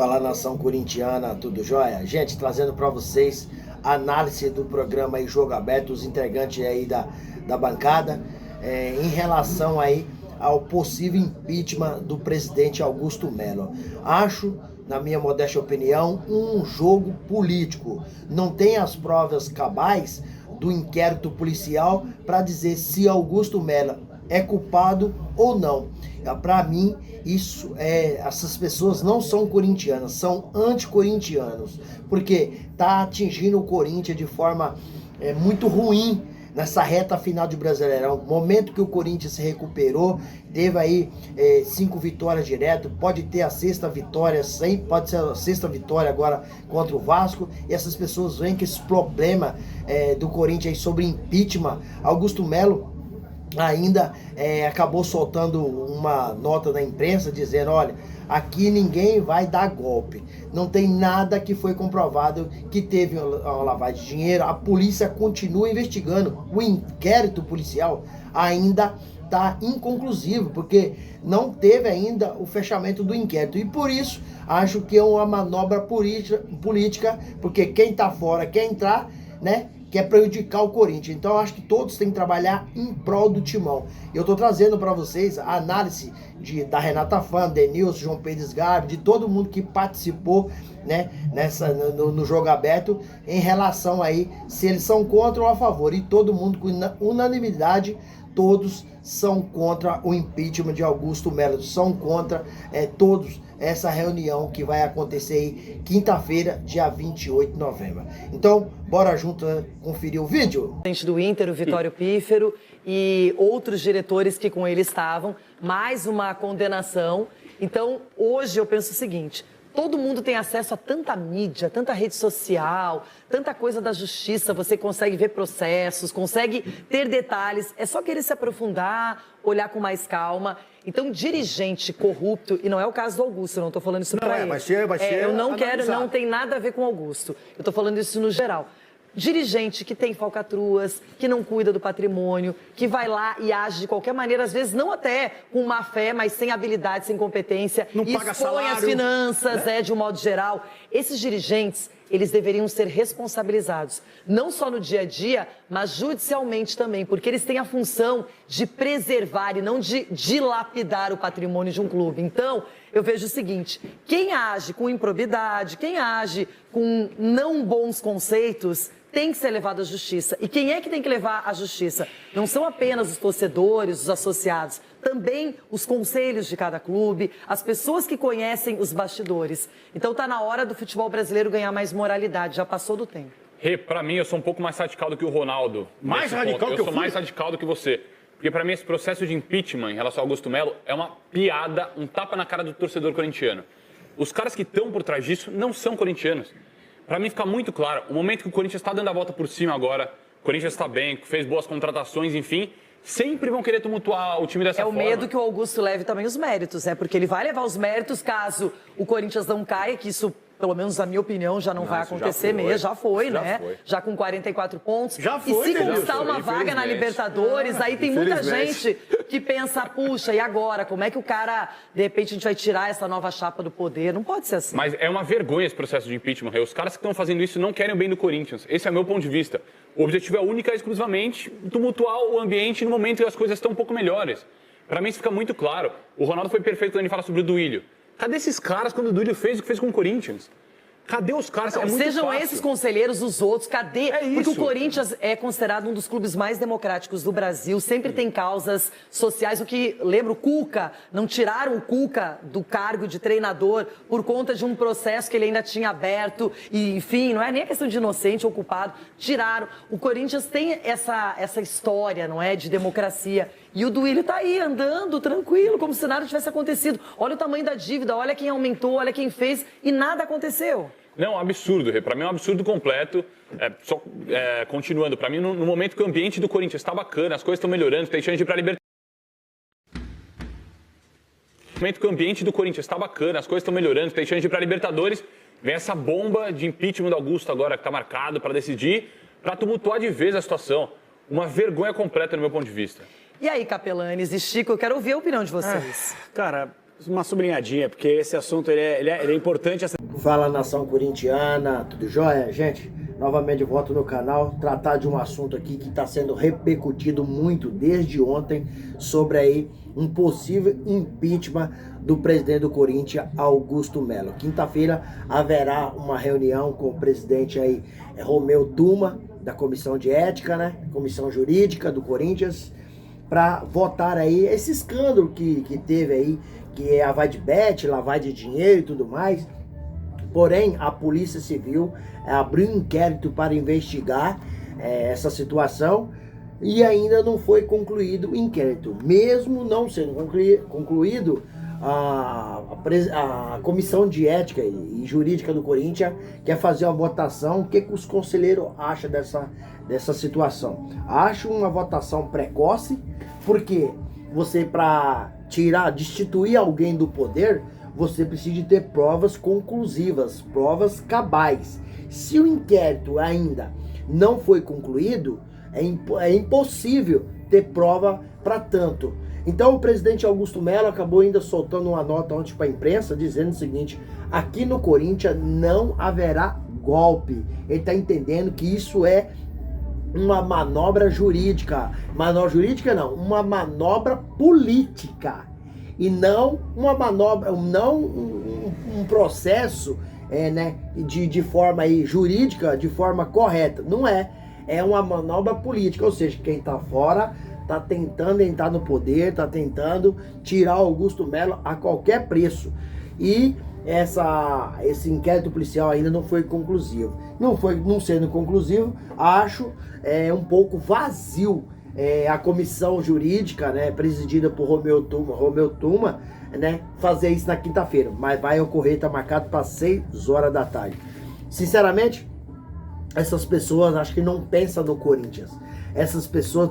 Fala, nação corintiana, tudo jóia? Gente, trazendo para vocês a análise do programa aí Jogo Aberto, os integrantes aí da bancada, em relação aí ao possível impeachment do presidente Augusto Melo. Acho, na minha modesta opinião, um jogo político. Não tem as provas cabais do inquérito policial para dizer se Augusto Melo é culpado ou não. Para mim, essas pessoas não são corintianas, são anticorintianos, porque tá atingindo o Corinthians de forma muito ruim nessa reta final de Brasileirão. Momento que o Corinthians se recuperou, teve aí 5 vitórias direto, pode ter a 6ª vitória, pode ser a 6ª vitória agora contra o Vasco, e essas pessoas veem que esse problema do Corinthians aí sobre impeachment, Augusto Melo ainda acabou soltando uma nota na imprensa dizendo, olha, aqui ninguém vai dar golpe, não tem nada que foi comprovado que teve uma lavagem de dinheiro, a polícia continua investigando, o inquérito policial ainda está inconclusivo, porque não teve ainda o fechamento do inquérito, e por isso acho que é uma manobra política, porque quem está fora quer entrar, né? Quer prejudicar o Corinthians. Então eu acho que todos têm que trabalhar em prol do timão. Eu tô trazendo para vocês a análise da Renata Fã, Denilson, João Pedro Sgarbi, de todo mundo que participou, né, no Jogo Aberto, em relação aí se eles são contra ou a favor. E todo mundo com unanimidade, todos são contra o impeachment de Augusto Melo, são contra todos essa reunião que vai acontecer aí quinta-feira, dia 28 de novembro. Então, bora junto conferir o vídeo? O presidente do Inter, o Vitório Pífero, e outros diretores que com ele estavam, mais uma condenação. Então, hoje eu penso o seguinte, todo mundo tem acesso a tanta mídia, tanta rede social, tanta coisa da justiça, você consegue ver processos, consegue ter detalhes, é só querer se aprofundar, olhar com mais calma. Então, dirigente corrupto, e não é o caso do Augusto, eu não estou falando isso para ele. Vai ser eu não quero, analisado. não tem nada a ver com o Augusto, eu estou falando isso no geral. Dirigente que tem falcatruas, que não cuida do patrimônio, que vai lá e age de qualquer maneira, às vezes não até com má fé, mas sem habilidade, sem competência, não e paga expõe salário, as finanças, né? De um modo geral. Esses dirigentes, eles deveriam ser responsabilizados, não só no dia a dia, mas judicialmente também, porque eles têm a função de preservar e não de dilapidar o patrimônio de um clube. Então, eu vejo o seguinte, quem age com improbidade, quem age com não bons conceitos, tem que ser levado à justiça. E quem é que tem que levar à justiça? Não são apenas os torcedores, os associados, também os conselhos de cada clube, as pessoas que conhecem os bastidores. Então está na hora do futebol brasileiro ganhar mais moralidade, já passou do tempo. Pra mim, eu sou um pouco mais radical do que o Ronaldo. Mais radical que eu sou mais radical do que você. Porque pra mim esse processo de impeachment em relação ao Augusto Melo é uma piada, um tapa na cara do torcedor corintiano. Os caras que estão por trás disso não são corintianos. Para mim fica muito claro, o momento que o Corinthians está dando a volta por cima agora, o Corinthians está bem, fez boas contratações, enfim, sempre vão querer tumultuar o time dessa forma. É o medo que o Augusto leve também os méritos, porque ele vai levar os méritos caso o Corinthians não caia, que isso, pelo menos na minha opinião, já não vai acontecer mesmo. Já foi, né? Já com 44 pontos. Já foi, e se conquistar uma vaga na Libertadores, aí tem muita gente que pensa, puxa, e agora? Como é que o cara, de repente, a gente vai tirar essa nova chapa do poder? Não pode ser assim. Mas é uma vergonha esse processo de impeachment. Os caras que estão fazendo isso não querem o bem do Corinthians. Esse é o meu ponto de vista. O objetivo é única e exclusivamente tumultuar o ambiente no momento em que as coisas estão um pouco melhores. Para mim isso fica muito claro. O Ronaldo foi perfeito quando ele fala sobre o Duílio. Cadê esses caras quando o Duílio fez o que fez com o Corinthians? Cadê os caras? Não, é muito sejam fácil. esses conselheiros, os outros, cadê? É isso. Porque o Corinthians é considerado um dos clubes mais democráticos do Brasil, sempre tem causas sociais, o que, lembra, o Cuca, não tiraram o Cuca do cargo de treinador por conta de um processo que ele ainda tinha aberto, e enfim, não é nem a questão de inocente ou culpado, tiraram. O Corinthians tem essa história, não é, de democracia. E o Duílio tá aí, andando, tranquilo, como se nada tivesse acontecido. Olha o tamanho da dívida, olha quem aumentou, olha quem fez, e nada aconteceu. Não, absurdo, Rê. Pra mim é um absurdo completo. Continuando, pra mim, no momento que o ambiente do Corinthians está bacana, as coisas estão melhorando, tem chance de ir pra Libertadores. No momento que o ambiente do Corinthians está bacana, as coisas estão melhorando, tem chance de ir pra Libertadores, vem essa bomba de impeachment do Augusto agora, que tá marcado pra decidir, pra tumultuar de vez a situação. Uma vergonha completa no meu ponto de vista. E aí, Capelanes e Chico, eu quero ouvir a opinião de vocês. Cara, uma sublinhadinha, porque esse assunto ele é importante. Fala, nação corintiana, tudo jóia? Gente, novamente volto no canal, tratar de um assunto aqui que está sendo repercutido muito desde ontem, sobre aí um possível impeachment do presidente do Corinthians, Augusto Melo. Quinta-feira haverá uma reunião com o presidente aí, Romeu Tuma, da Comissão de Ética, né? Comissão Jurídica do Corinthians, para votar aí esse escândalo que teve aí, que é a lavagem de dinheiro e tudo mais. Porém, a Polícia Civil abriu um inquérito para investigar essa situação e ainda não foi concluído o inquérito. Mesmo não sendo concluído, a Comissão de Ética e Jurídica do Corinthians quer fazer uma votação. O que os conselheiros acham dessa situação? Acho uma votação precoce, porque você, para destituir alguém do poder, você precisa ter provas conclusivas, provas cabais. Se o inquérito ainda não foi concluído, é impossível ter prova para tanto. Então o presidente Augusto Melo acabou ainda soltando uma nota ontem para a imprensa, dizendo o seguinte: aqui no Corinthians não haverá golpe. Ele está entendendo que isso é uma manobra jurídica. Manobra jurídica não, uma manobra política. E não uma manobra, não um processo de forma aí jurídica, de forma correta. Não é. É uma manobra política. Ou seja, quem está fora está tentando entrar no poder, está tentando tirar Augusto Melo a qualquer preço. E esse inquérito policial ainda não foi conclusivo. Não sendo conclusivo, acho um pouco vazio a comissão jurídica, né, presidida por Romeu Tuma, né, fazer isso na quinta-feira. Mas vai ocorrer, está marcado para 6 horas da tarde. Sinceramente, essas pessoas acho que não pensam no Corinthians. Essas pessoas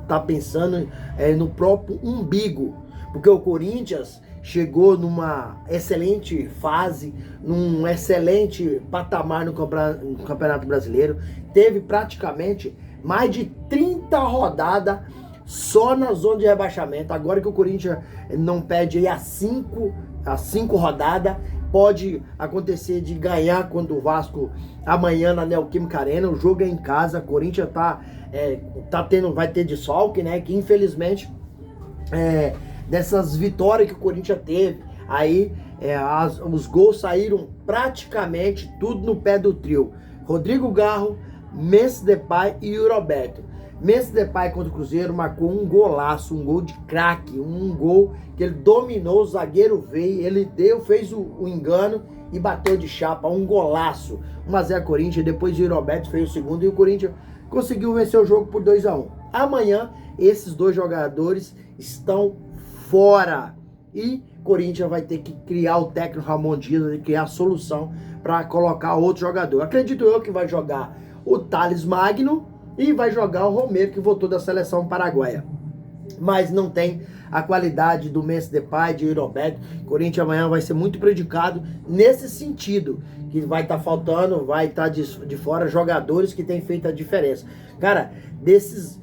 tá pensando no próprio umbigo. Porque o Corinthians chegou numa excelente fase, num excelente patamar no Campeonato Brasileiro. Teve praticamente mais de 30 rodadas só na zona de rebaixamento. Agora que o Corinthians não perde aí a 5 rodadas, pode acontecer de ganhar quando o Vasco amanhã na Neoquímica Arena. O jogo é em casa, o Corinthians vai ter desfalque, né? Que infelizmente dessas vitórias que o Corinthians teve, aí os gols saíram praticamente tudo no pé do trio: Rodrigo Garro, Memphis Depay e Yuri Alberto. Memphis Depay contra o Cruzeiro marcou um golaço, um gol de craque, um gol que ele dominou, o zagueiro veio, ele fez o engano e bateu de chapa, um golaço. 1-0 Corinthians, depois o Yuri Alberto fez o segundo e o Corinthians conseguiu vencer o jogo por 2-1. Amanhã, esses dois jogadores estão fora e Corinthians vai ter que criar, o técnico Ramon Dias vai ter que criar a solução para colocar outro jogador. Acredito eu que vai jogar o Thales Magno e vai jogar o Romero, que voltou da seleção paraguaia. Mas não tem a qualidade do Memphis Depay, de Yuri Alberto. Corinthians amanhã vai ser muito prejudicado nesse sentido, que vai estar faltando, vai estar de fora jogadores que têm feito a diferença. Cara, desses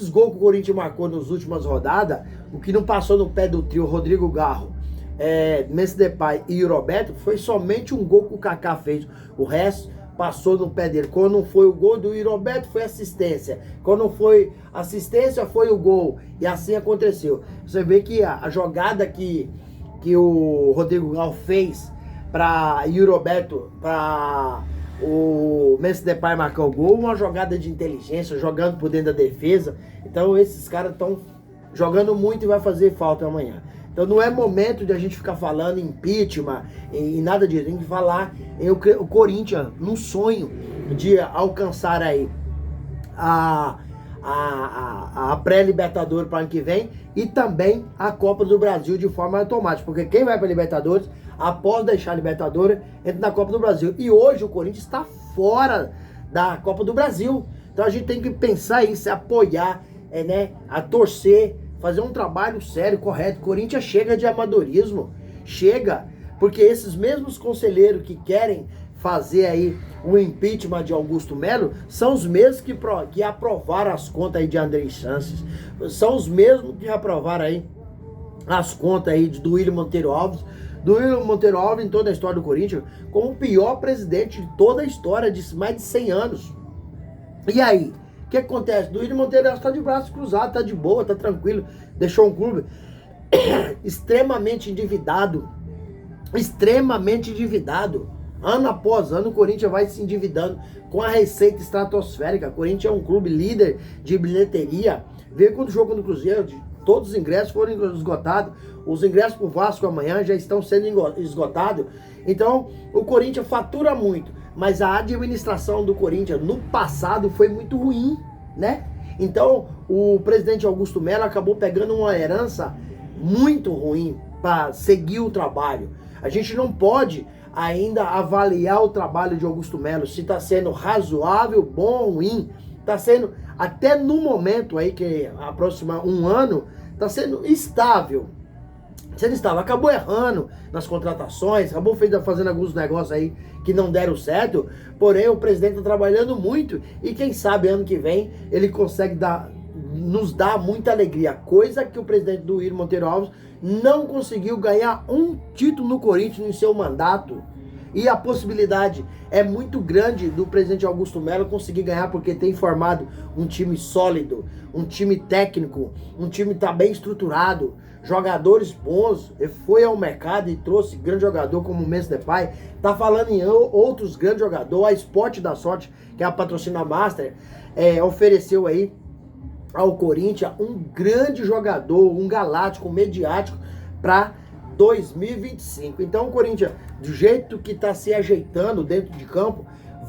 gols que o Corinthians marcou nas últimas rodadas, o que não passou no pé do trio Rodrigo Garro, Memphis Depay e Yuri Alberto, foi somente um gol que o Kaká fez. O resto passou no pé dele. Quando não foi o gol do Yuri Alberto, foi assistência. Quando não foi assistência, foi o gol. E assim aconteceu. Você vê que a jogada que o Rodrigo Garro fez para Yuri Alberto, para o Memphis Depay marcar o gol, uma jogada de inteligência, jogando por dentro da defesa. Então esses caras estão jogando muito e vai fazer falta amanhã. Então não é momento de a gente ficar falando em impeachment e nada disso. Tem que falar o Corinthians num sonho de alcançar aí a pré-Libertadores para ano que vem e também a Copa do Brasil de forma automática. Porque quem vai para a Libertadores, após deixar a Libertadores, entra na Copa do Brasil. E hoje o Corinthians está fora da Copa do Brasil. Então a gente tem que pensar em se apoiar, a torcer, fazer um trabalho sério, correto. Corinthians chega de amadorismo, chega, porque esses mesmos conselheiros que querem fazer aí o impeachment de Augusto Melo são os mesmos que aprovaram as contas aí de André Sanches, são os mesmos que aprovaram aí as contas aí do William Monteiro Alves. Do William Monteiro Alves, em toda a história do Corinthians, como o pior presidente de toda a história, de mais de 100 anos. E aí, o que acontece? Do William Monteiro Alves tá de braços cruzados, tá de boa, tá tranquilo, deixou um clube extremamente endividado. Extremamente endividado. Ano após ano, o Corinthians vai se endividando com a receita estratosférica. O Corinthians é um clube líder de bilheteria. Veio quando o jogo do Cruzeiro, todos os ingressos foram esgotados. Os ingressos pro Vasco amanhã já estão sendo esgotados. Então, o Corinthians fatura muito. Mas a administração do Corinthians no passado foi muito ruim, né? Então, o presidente Augusto Melo acabou pegando uma herança muito ruim para seguir o trabalho. A gente não pode ainda avaliar o trabalho de Augusto Melo, se está sendo razoável, bom, ruim. Está sendo, até no momento aí, que aproxima um ano, está sendo estável. Sendo estável. Acabou errando nas contratações, acabou fazendo alguns negócios aí que não deram certo, porém o presidente está trabalhando muito e quem sabe ano que vem ele consegue nos dar muita alegria, coisa que o presidente do William Monteiro Alves não conseguiu ganhar um título no Corinthians em seu mandato. E a possibilidade é muito grande do presidente Augusto Melo conseguir ganhar, porque tem formado um time sólido, um time técnico, um time que está bem estruturado, jogadores bons. Ele foi ao mercado e trouxe grande jogador como o Memphis Depay. Tá falando em outros grandes jogadores. A Sport da Sorte, que é a patrocina Master, ofereceu aí ao Corinthians um grande jogador, um galáctico, mediático para 2025. Então o Corinthians, do jeito que está se ajeitando dentro de campo,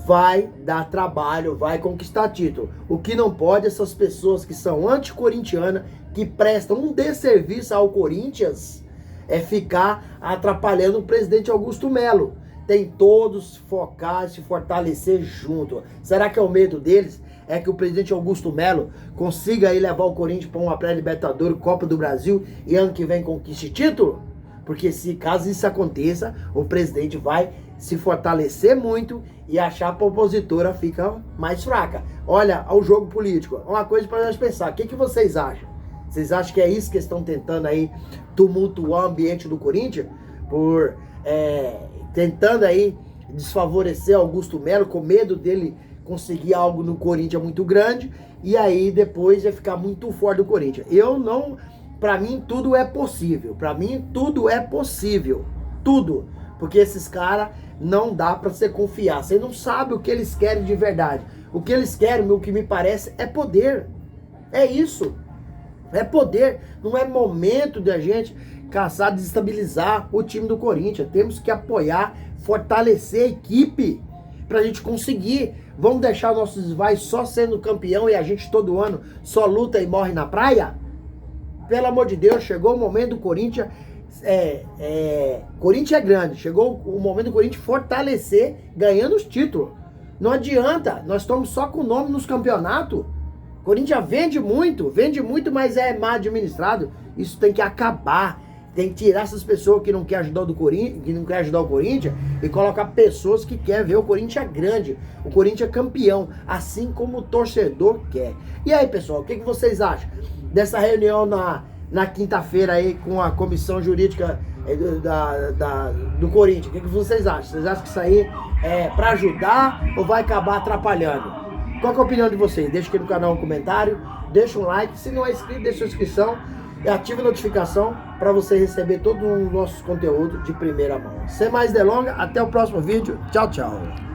vai dar trabalho, vai conquistar título. O que não pode, essas pessoas que são anticorintianas, que prestam um desserviço ao Corinthians, é ficar atrapalhando o presidente Augusto Melo. Tem todos focar e se fortalecer junto. Será que é o medo deles? É que o presidente Augusto Melo consiga aí levar o Corinthians para uma pré-libertadores, Copa do Brasil, e ano que vem conquiste título? Porque se caso isso aconteça, o presidente vai se fortalecer muito e achar a opositora fica mais fraca. Olha, ao jogo político, uma coisa para nós pensar, o que vocês acham? Vocês acham que é isso que estão tentando aí tumultuar o ambiente do Corinthians? Tentando aí desfavorecer Augusto Melo, com medo dele conseguir algo no Corinthians muito grande, e aí depois vai ficar muito fora do Corinthians. Pra mim tudo é possível, tudo, porque esses caras não dá pra você confiar, você não sabe o que eles querem de verdade. O que eles querem, o que me parece, é poder, é isso, é poder. Não é momento de a gente caçar, desestabilizar o time do Corinthians. Temos que apoiar, fortalecer a equipe pra gente conseguir. Vamos deixar nossos rivais só sendo campeão e a gente todo ano só luta e morre na praia? Pelo amor de Deus, chegou o momento do Corinthians. Corinthians é grande. Chegou o momento do Corinthians fortalecer, ganhando os títulos. Não adianta, nós estamos só com o nome nos campeonatos. Corinthians vende muito, mas é mal administrado. Isso tem que acabar. Tem que tirar essas pessoas que não querem ajudar o Corinthians e colocar pessoas que querem ver o Corinthians grande, o Corinthians campeão, assim como o torcedor quer. E aí, pessoal, o que vocês acham dessa reunião na quinta-feira aí com a comissão jurídica do Corinthians? O que vocês acham? Vocês acham que isso aí é para ajudar ou vai acabar atrapalhando? Qual que é a opinião de vocês? Deixa aqui no canal um comentário, deixa um like, se não é inscrito, deixa a inscrição e ative a notificação para você receber todos os nossos conteúdos de primeira mão. Sem mais delongas, até o próximo vídeo. Tchau, tchau.